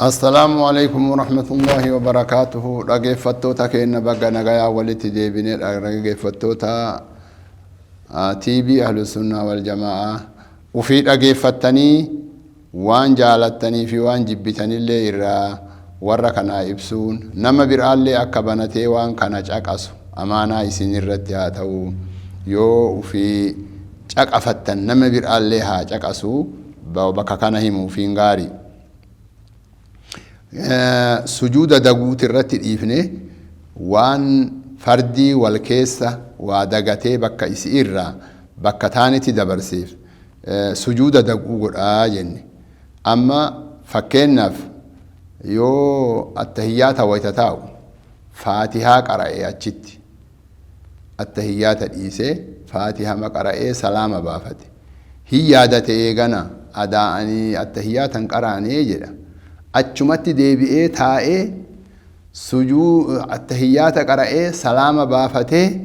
السلام عليكم ورحمة الله وبركاته. رجفتو تكين بقى نجايا ولتي جيبني رجفتو تا تي بي أهل السنة والجماعة وفي رجفتني وان جالتني في وان جبتني اللي إرا ورا كنا يبسون نما برالي أكبنتي وان كنا جاكاسو أمانة يسين الرتياتو يو وفي جاكفتن نما برالي ها جاكاسو بقى كنا هم في غاري سجود دغوت الرت الإفنة وان فردي والكيسة ودغتي بكا إسئرة بكا تاني تدبرسيف سجود دغوت جني أما فكينا يو التهيات ويتتاو فاتحة قرأي أجت التهيات الإيسة فاتحة ما قرأي سلام بافت هي يادة إيغانا أداني التهيات قرأني جدا أجمعت ديبئة تائه سجود التهيات قرأه سلام بافته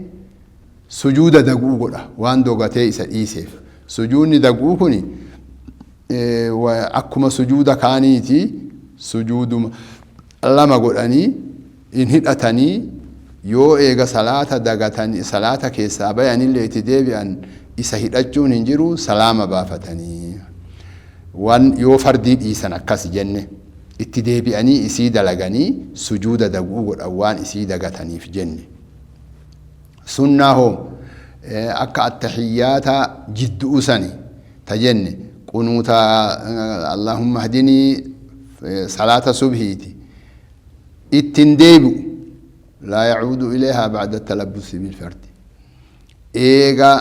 سجود دقوقه وان دوغته إسيف سجود دقوقني وأكما سجود كانيتي سجود لما قرأني إن هدأتني يو إيغا صلاة دقتني صلاة كيسابة يعني اللي اتدابي أن إسهدأجون هنجرو سلام بافتني وان يو فردي إيسان أكاس جنة اتدابي أني إسيد لغني سجود دقوق الأوان إسيد غتني في جنة سنهم أكا التحيات جد أسني تجنة قنوتا اللهم اهدني صلاة صبحيتي اتندابو لا يعود إليها بعد التلبس بالفرد إيغا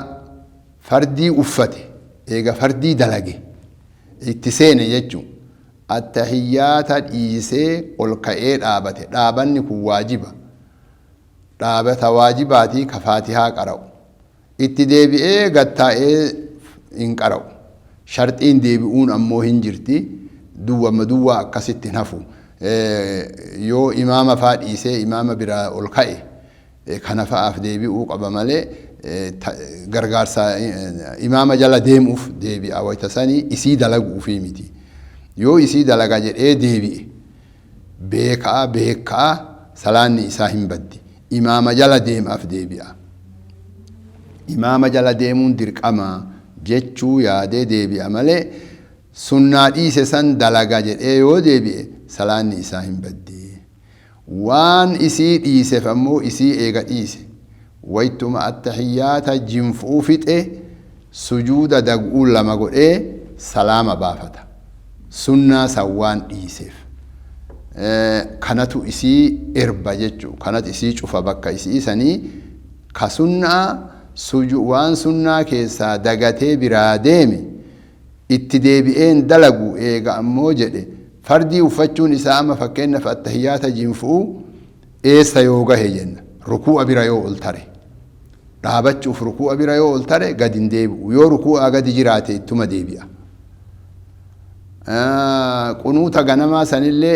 فردي أفته إيغا فردي دلقه اتسين يجو التحيات الإيسي والكئير آبته دابني كو واجبة دابة واجباتي كفاتها قرأو اتدابي قطائي إن قرأو شرطين ديبئون أمو هنجرتي دوا مدوا أكست نفو يو إمام فاد إيسي إمام برا والكئي كنفا أف ديبئو قبمالي غرغارسا إمام جل ديم أف ديبئ أويتساني إسي دلقو في متي يو إسي دلقا جد ديبئ بيكا سلاني إساهم بدي إمام جل ديم أف ديبئ إمام جل ديمون درك أما جتشو يا ديبئ مالي سنة إيسي سن دلقا جد يو ديبئ سلاني إساهم بدي وان إسي إيسي فمو إسي إيغا إيسي ويتما التحيات جنفو فتئ سجود دقول لما قل سلام بافتا سنة سوان إيسيف كانتو إسي إربا جتشو كانت إسي شوفا بكا إسي سني كسنة وان سنة كيسا دقاتي براديمي اتدابئين دلقو إيغا أمو جده فردي وفتشون إساما فكينا فالتحيات جنفو إيسا يوغا هجن ركوع برايو التري دابتشو في ركوع برايو التري قد انديبو ويو ركوع قد جراتي اتما ديبيا قنوتا غنما سنلي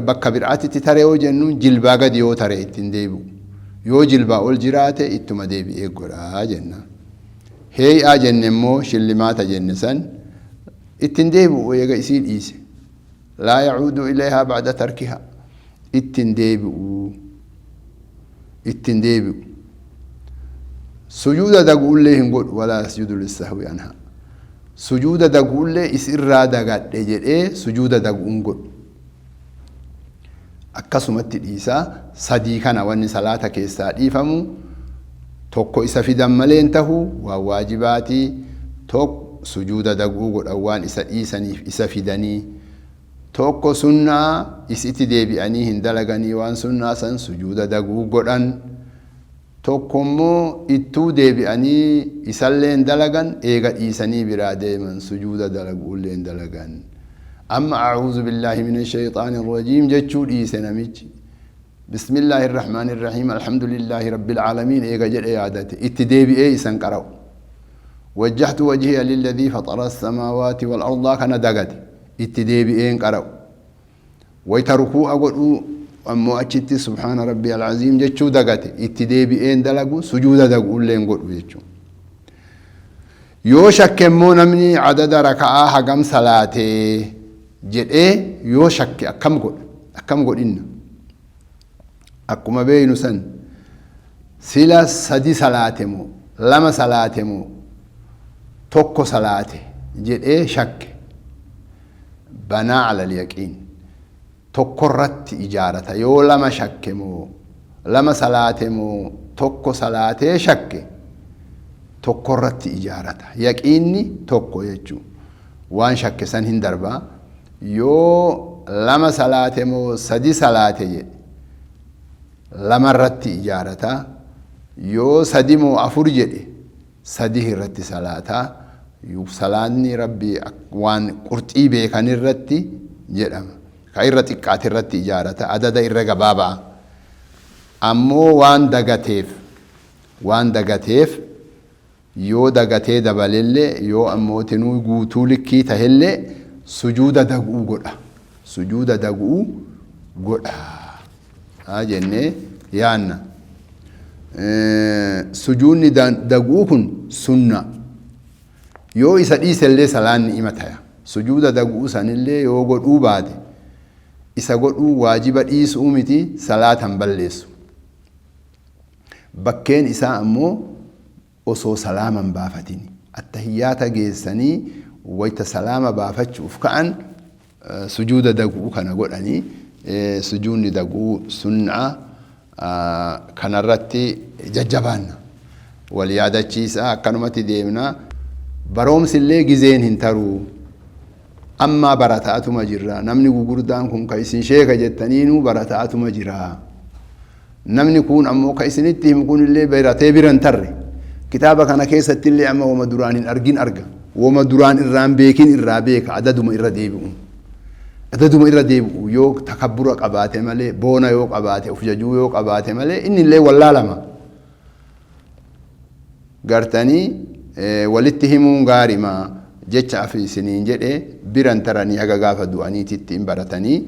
بكا براتي تتريو جنون جلبا قد يو تري اتنديبو يو جلبا الجراتي اتما ديبي ايقورا جنة هي آجن نمو شلمات جنسان اتنديبو ويقا يسيل إيسي لا يعود إليها بعد تركها اتنديبو سجود دقول له نقول ولا يسجد للسهو عنها سجود دقول له إسرا دقات لجل سجود دقول نقول أكسمت الإيسا صديقنا وأن صلاة كيسا إفهموا توكو إسا في دمالين تهو وواجباتي توك سجود دقول أوان إسا إيساني إسا في دني توكو سنة إسيتي ديبي أني هندلغني وان سنة سن سجود دقول أن توكمو إتو ديبي أني إسالين دلغن إيغا إيساني برادي من سجود دلغول لين دلغن أما أعوذ بالله من الشيطان الرجيم جتشود إيسانا ميجي بسم الله الرحمن الرحيم الحمد لله رب العالمين إيغا جل إيادتي إتديبي إيسان قرأو وجهت وجهي للذي فطر السماوات والأرض كان دقتي إتديبي إين قرأو ويتركوا أقولوا أمو أجتي سبحان ربي العظيم جتشو دقتي اتدابي إين دلقو سجود دقو لين قلو جتشو يو شكمو نمني عدد ركعة حقم صلاتي jedhee yoo shakke akkam godhinna akkuma beeynu san sila sadi salaate moo lama salaate moo tokko salaate jedhee shakke banaa alal yaqiin tokkorratti ijaarata yoo lama shakke moo lama salaate moo tokko salaatee shakke tokkorratti ijaarata yaqiinni tokko jechuu waan shakke san hin darbaa yoo lama salaate moo sadi salaate jedhe lamarratti ijaarata yoo sadi moo afur jedhe sadi irratti salaata salaanni rabbii waan qurxii beekan irratti jedhama ka irra xiqqaate irratti ijaarata adada irra gabaabaa ammoo waan dagateef yoo dagatee dabalellee yoo ammootinuu guutuu likkii tahellee sujuuda daguu godha jennee yaanna sujuudni daguu kun sunna yoo isa dhiisellee salaanni ima taya sujuuda daguu sanillee yoo godhuu baate isa godhuu waajiba dhiisuu miti salaatan balleessu bakkeen isaa ammoo osoo salaaman baafatini attahiyyaata geessanii wayta salaama baafachuuf ka'an sujuuda daguu kana godhanii sujuudni daguu sunna kanarratti jajjabaanna wal yaadachiisa akkanumatti deemna baroomsillee gizeen hin taruu amma barataatuma jirra namni gugurdaan kun ka isin sheeka jettaniinu barataatuma jira namni kun ammoo ka isinitti himu kunillee baratee biran tarre kitaaba kana keessatti illee amma wama duraan hin argin arga wama duraan irraan beekin irraa beeka adaduma irra deebi'u yoo takabbura qabaate malee boona yoo qabaate uf jajuu yoo qabaate malee inni illee wallaalama gartanii walitti himuun gaarima jecha afi isiniin jedhe biran taranii haga gaafa du'aniititti hin baratanii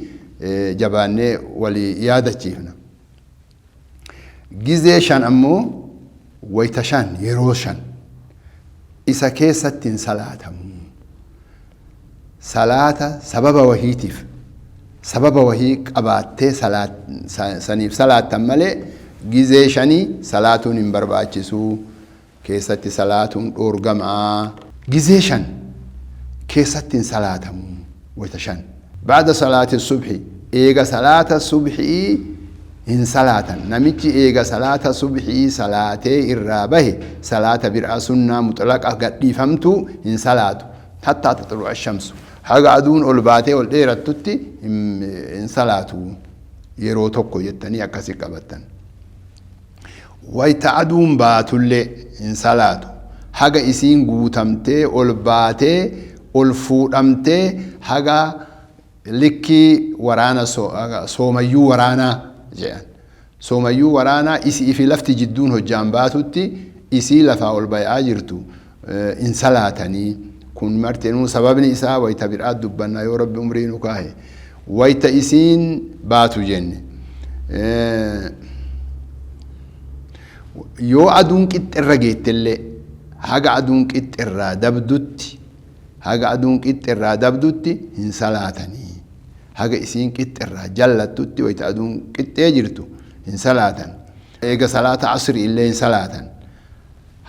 jabaannee walii yaadachiifna gizee shan ammoo wayta shan yeroo shan isa keessatti hin salaatamu salaata sababa wahii qabaattee saniif salaattan malee gizee shanii salaatuun hin barbaachisuu keessatti salaatuun dhoorgamaa gizee shan keessatti hin salaatamu wayta shan baada salaati subhi eega salaata subhii hin salaatan namichi eega salaata subhii salaatee irraa bahe salaata bir'aa sunnaa mutlaqa gadhiifamtu hin salaatu hattaa taxlu'a shamsu haga aduun ol baatee ol dheerattutti hin salaatu yeroo tokko jettanii akkasi qabattan wayta aduun baatullee hin salaatu haga isiin guutamtee ol baatee ol fuudhamtee haga likkii waraana soomayyuu waraanaa jedhan soomayyuu waraanaa isii fi lafti jidduun hojjaan baatutti isii lafaa ol bay'aa jirtu hin salaatanii kun martinuu sababni isaa wayta biraa dubbanna yoo rabbi umrii nu kaahe wayta isiin baatu jenne yoo aduun qixxirra geettellee haga aduun qixxirraa dabdutti hin salaatanii haga isiin qixxirraa jallattutti wayta aduun qixxee jirtu hin salaatan eega salaata asri illee hin salaatan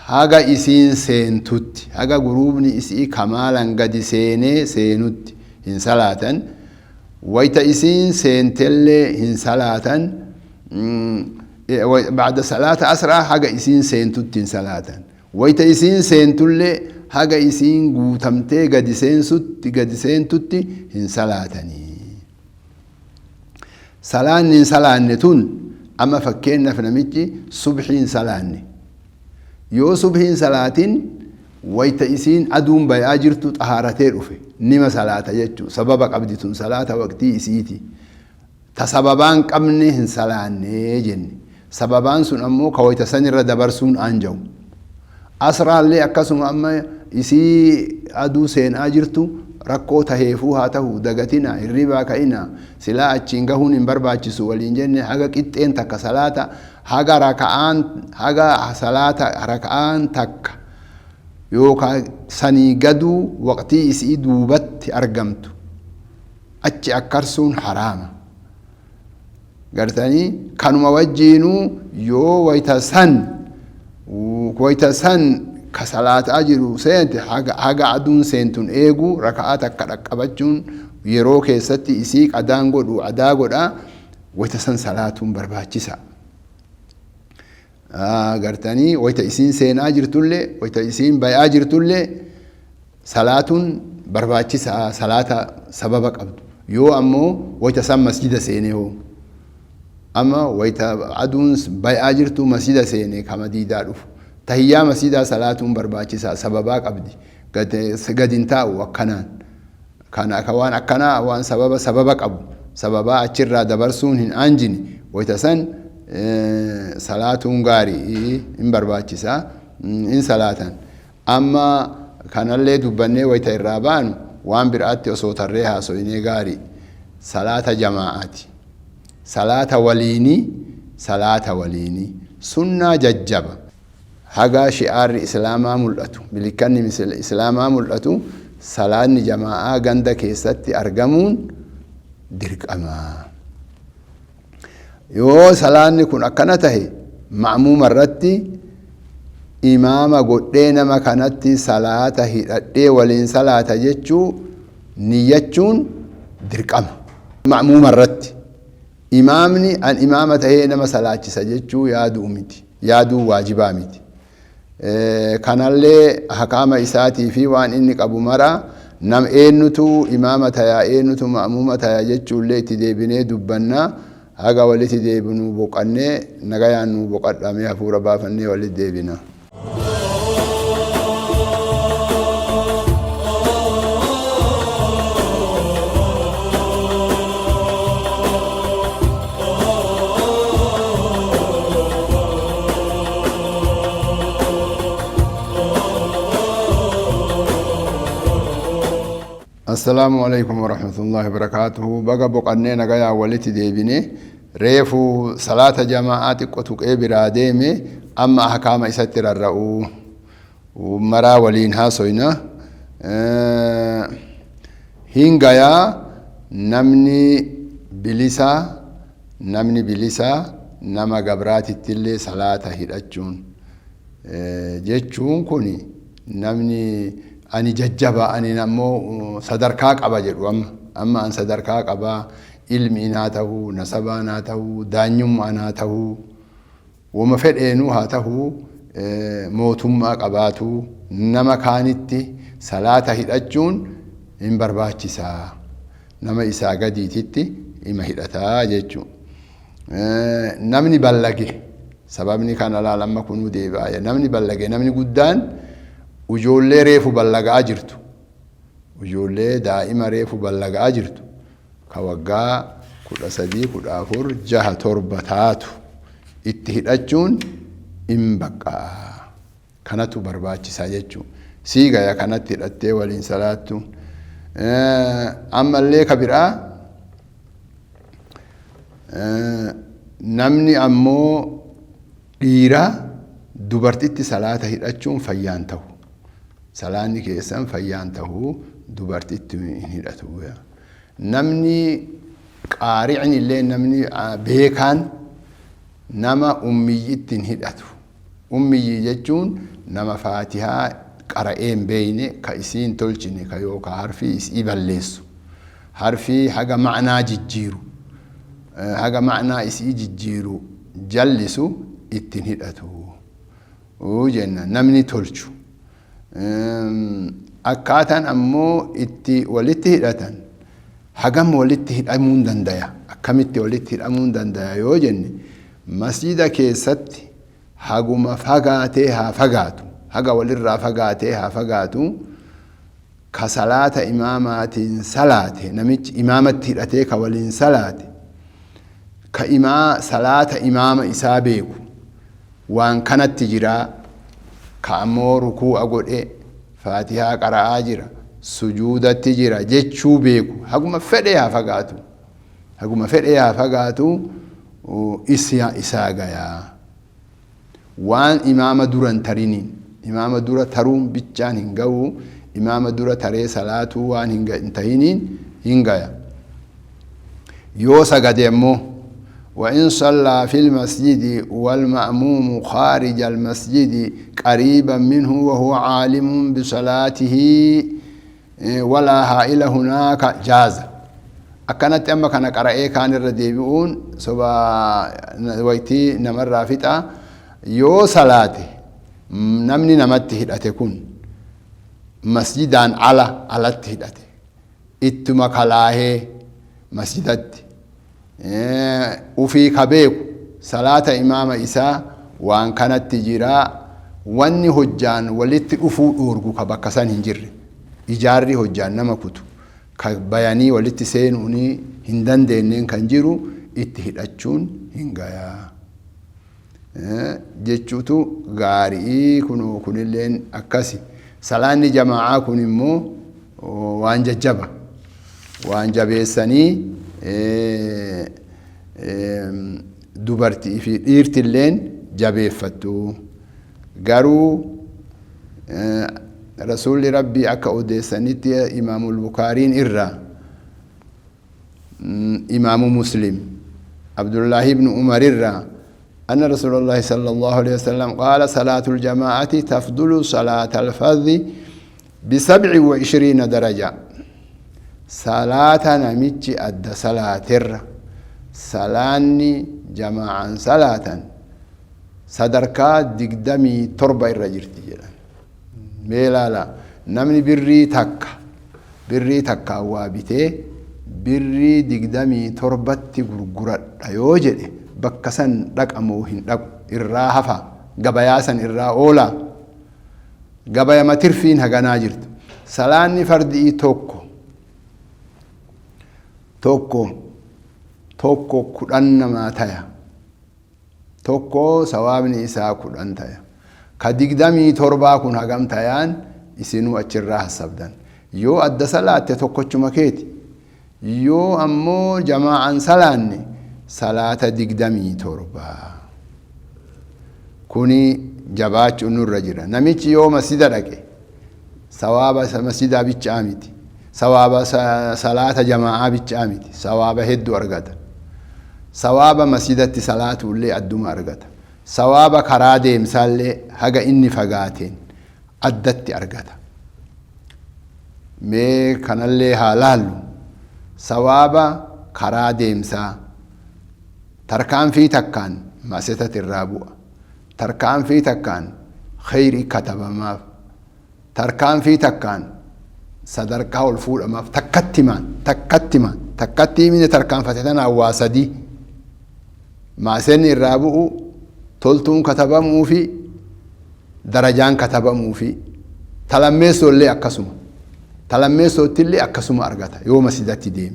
haga isiin seentutti haga guruubni isii kamaalan gadi seenutti hin salaatan wayta isiin seentellee hin salaatan بعد صلاة أسرع حاجة إسين سينتو تنسلاتا ويتا إسين سينتولي حاجة إسين قوتمتي قد سينتوتي هنسلاتني سلاني سلانتون أما فكينا فنميتي صبحين سلاني يو صبحين سلاتين ويتا إسين أدوم بياجرتو طهارتي رفي نما صلاة يجو سببك أبدتون صلاة وقتي إسيتي تسببان قمني هنسلاني جني سببان سن أمو كويتا سنر دبرسون أنجو أسرع اللي أكسم أما إسي أدو سين أجرتو ركو تهيفو هاته دقتنا الربا كإنا سلا أتشنغهون انبرباچسو والإنجن حقا كتين تك صلاة حقا ركعان حقا صلاة ركعان تك يوكا سني قدو وقتي إسي دوبت أرقمتو achi akkarsuun haraama gartanii kanuma wajjiinuu yoo wayta san ka salaataa jiru seente haga aduun seentun eegu raka'aat akka dhaqqabachuun yeroo keessatti isii qadaan godhu adaa godha wayta san salaatuun barbaachisa gartanii wayta isiin seenaa jirtullee wayta isiin bay'aa jirtullee salaatuun barbaachisa salaata sababa qabdu yoo ammoo wayta san masjida seenee hoo amma wayta aduun bay'aa jirtu masjida seenee kama diidaa dhufu tahiyyaa masjidaa salaatuun barbaachisa sababaa qabdi gadin taa'u akkanaan kana akka waan akkanaa waan sababa qabu sababaa achirraa dabarsuun hin anjini wayta san salaatuun gaarii hin barbaachisa in salaatan amma kanallee dubbannee wayta irraa baanu waan biraatti osoo tarree haasoyinee gaarii salaata jamaa'aati salaata waliinii sunnaa jajjaba haga shi'aarri islaamaa mul'atu bilikkanni islaamaa mul'atu salaanni jamaa'aa ganda keessatti argamuun dirqama yoo salaanni kun akkana tahe ma'muuma irratti imaama godhee nama kanatti salaata hidhadhee waliin salaata jechuu niyyachuun dirqama ma'muuma irratti imaamni an imaama tahee nama salaachisa jechuu yaaduu waajibaa miti kanallee hakaama isaatii fi waan inni qabu mara nam eennutu imaama tayaa eennutu ma'muuma tayaa jechuullee itti deebinee dubbannaa haga walitti deebinu boqannee nagayaan nu boqadhamee hafuura baafannee walitti deebina. السلام عليكم ورحمة الله وبركاته بقى بقني نجايا ولتي ديبني ريفو صلاة جماعات قطوك براديمي أما أحكام يستر الرؤو ومرا ولينها سوينا هنجايا نمني بليسا نما قبرات التلي صلاة هيرجون جيتشون كوني نمني ani jajjaba ani nammoo sadarkaa qaba jedhu amma an sadarkaa qaba ilmi naa ta'u nasabaa naa ta'u daanyummaa naa ta'u wama fedheenuu haa ta'u mootummaa qabaatu nama kaanitti salaata hidhachuun hin barbaachisa nama isaa gadiititti ima hidhataa jechuun namni ballage sababni kana laalamma kunuu deebi'aa namni ballage namni guddaan ujoollee reefu ballagaa jirtu ujoollee daa'ima reefu ballagaa jirtu ka waggaa 13 14 6 7 taatu itti hidhachuun hin baqqaa kanatu barbaachisa jechuun siigaya kanatti hidhattee waliin salaattu ammallee ka biraa namni ammoo dhiira dubartitti salaata hidhachuun fayyaan ta'u salaanni keessan fayyaan ta'uu dubartitti hin hidhatu namni qaari'in illee namni beekaan nama ummiyyitti hin hidhatu ummiyyi jechuun nama faatihaa qara'een beeyne ka isiin tolchine ka yookaa harfii isii balleessu harfii haga ma'naa jijjiiru haga ma'naa isii jijjiiru jallisu ittin hidhatu jenna namni tolchu akkaataan ammoo itti walitti hidhatan hagam walitti hidhamuun dandaya akkamitti walitti hidhamuun dandaya yoo jenne masjida keessatti haguma fagaatee haa fagaatu haga walirraa fagaatee haa fagaatu ka salaata imaamaatiin salaate namichi imaamatti hidhatee ka waliin salaate ka salaata imaama isaa beeku waan kanatti jiraa ka ammoo rukuu'a godhe faatihaa qara'aa jira sujuudatti jira jechuu beeku haguma fedhe haa fagaatu isaa gayaa waan imaama duran tariniin imaama dura taruun bichaan hin ga'u imaama dura taree salaatuu waan hin tahiniin hin gaya يوسا قد يمو وإن صلى في المسجد والمأموم خارج المسجد قريبا منه وهو عالم بصلاته ولا هائل هناك جاز أكنت أما كان قرأي كان الرديبون سبا ويتي نمر رافتا يو صلاته نمني نمت هدأتكون مسجدان على هدأته اتما كلاه مسجدت وفي كبيك صلاة إمام إساء وان كانت تجرى واني هجان ولت أفو أورغو كبكسان هنجر إجاري هجان نما كتو كبياني ولت سينوني هندان دينين كنجرو اتهد أجون هنغايا جيشوتو غاري كنو كنلين أكاسي صلاة جماعة كنمو وان ججبا وان جبيساني dubartii fi dhiirtilleen jabeeffattu garuu rasuulli rabbii akka odeessanitti imaamul bukaariin irraa imaamu muslim abdullaahi ibnu umar irraa أن رسول الله صلى الله عليه وسلم قال صلاة الجماعة تفضل صلاة الفرد ب27 درجة صلاة نمتش أدى صلاة صلاني جماعا صلاة صدركا دقدمي تربة الرجرتي جلان ميلا لا نمني بري تكا وابته بري دقدمي تربتي غرغرة يوجد بكسن لك أموهن لك إراهفا قبياسا إراه أولا قبيا ما ترفين هقا جرت صلاني فردي توكو كدن ما تايا توكو سوابني إساء كدن تايا كدقدمي تربا كن هقام تايان إسنو أجرها السبدان يو أدى صلاة توكو چمكيتي يو أمو جماعا صلاني صلاة دقدمي تربا كوني جباچ نور رجرا نميچ يو مسجد لكي سوابا مسجد بيچ آميتي سوابا صلاة جماعة بيچاميتي سوابا هدو أرغتا سوابا مسجدة صلاة اللي أدوم أرغتا سوابا كرادي مثال هغا إني فقاتين أدت أرغتا مي كان اللي هالالو سوابا كرادي مثال تركان في تكان ما ستة الرابوة تركان في تكان خيري كتب ما تركان في تكان صدركا والفول أما تكتي من تركان فتتنا واسدي مع سن الرابع تلتون كتبمو في درجان كتبمو في تلمسوا اللي أكسمه تلمسوا اللي أكسمه أرغتا يوم سيدتي ديم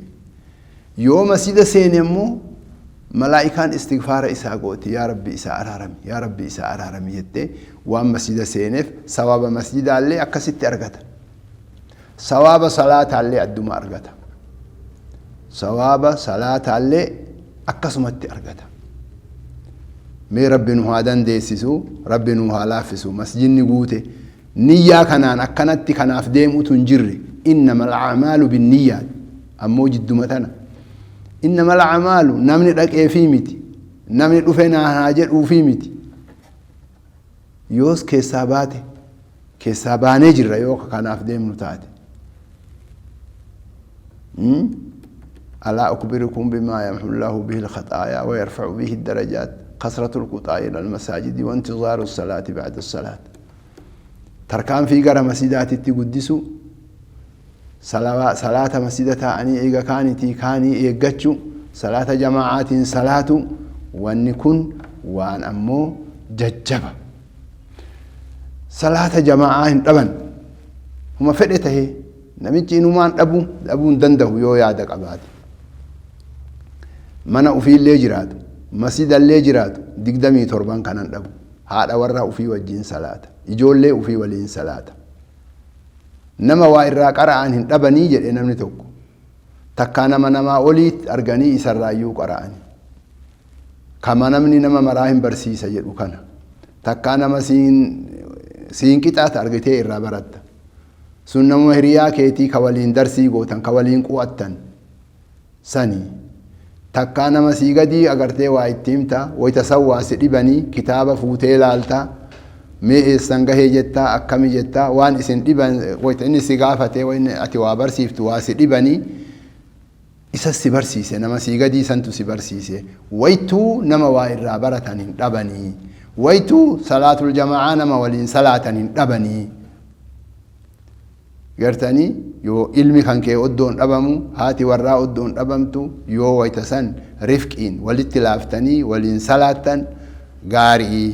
يوم سيد سينمو ملائكان استغفار إساقوتي يا ربي إساء أرارمي يا ربي إساء أرارمي يتي وأما مسجد سينف سواب مسجد اللي أكست أرغتا سواب صلاة اللي أدوم أرغتا سواب صلاة اللي أكسمت أرغتا مي ربي نهادان ديسيسو ربي نهالافسو مسجد نقوتي نية كنان أكنت كناف ديمو تنجري إنما الأعمال بالنيات أمو جد متنا إنما الأعمال نمني لك إفيمتي نمني رفنا هاجر أفيمتي يوس كساباني جرى يوكا كناف ديمو تاتي ألا أخبركم بما يمحو الله به الخطايا ويرفع به الدرجات كثرة القطاع إلى المساجد وانتظار الصلاة بعد الصلاة تركان في غير مسجدات تقدسوا صلاة مسجدة أني إيغا كاني إيغاتشو صلاة جماعات صلاة وأن يكون وأن أمو ججبة صلاة جماعات طبعا هم فرقته نمتي نمان أبون دنده يو يادك أبادي منا أفي اللي جراد مسجد اللي جراد دقدمي تربان كانان أبو هذا ورا أفي وجين صلاة يجول لي أفي ولين صلاة نما وإرا قرآن أبني جد نمني توكو تكانا نما أوليت أرغني إسرايو قرآن كما نمني نما مراهم برسيسة جد وكنا تكانا ما سين كتات أرغتي إرا برد سنة مهريا كيتي كوالين درسي قوتن كوالين قوتن سني takkaa nama sii gadi agartee waa itti himta wayita sawwaa si dhibanii kitaaba fuutee laalta mee eessan gahee jettaa akkami jettaa waan isin dhiban wayita inni si gaafate wayni ati waa barsiiftu waa si dhibanii isa si barsiise nama sii gadi santu si barsiise waytuu nama waa irraa baratan hin dhabanii waytuu salaatul jama'aa nama waliin salaatan hin dhabanii gartanii yoo ilmi kan kee oddoon dhabamu haati warraa oddoon dhabamtu yoo wayta san rifqiin walitti laaftanii waliin salaatan gaarii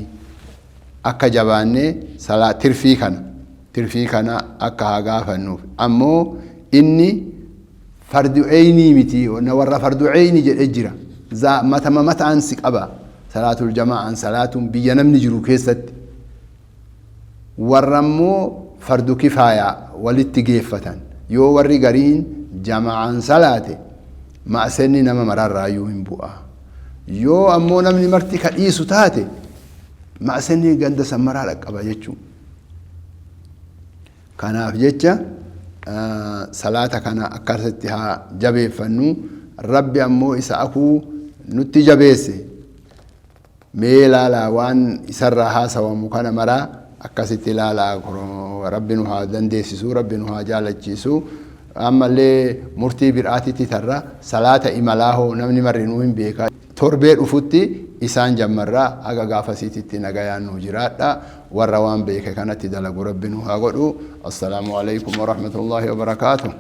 akka jabaannee tirfii kana akka haa gaafannuuf ammoo inni fardu ayni miti warra fardu ayni jedhe jira matama mataan si qaba salaatul jama'aan salaatuun biyya namni jiru keessatti warra ammoo fardu kifaaya walitti geeffatan yoo warri gariin jama'aan salaate ma'asenni nama mararraayyuu hin bu'a yoo ammoo namni marti ka dhiisu taate ma'asenni ganda sammaraa dhaqqaba jechuun kanaaf jecha salaata kana akkasitti haa jabeeffannu rabbi ammoo isa akuu nutti jabeesse mee laalaa waan isarraa haasawamu kana maraa akkasitti laalaa rabbi nu haa dandeessisu rabbi nu haa jaalachiisu ammallee murtii biraatitti tarra salaata imalaa hoo namni marrinuu hin beeka torbee dhufutti isaan jammarraa aga gaafasiititti nagayaan nu jiraadha warra waan beeke kanatti dalagu rabbi nu haa godhu assalaamu alaykum wa rahmatullahi wa barakaatuh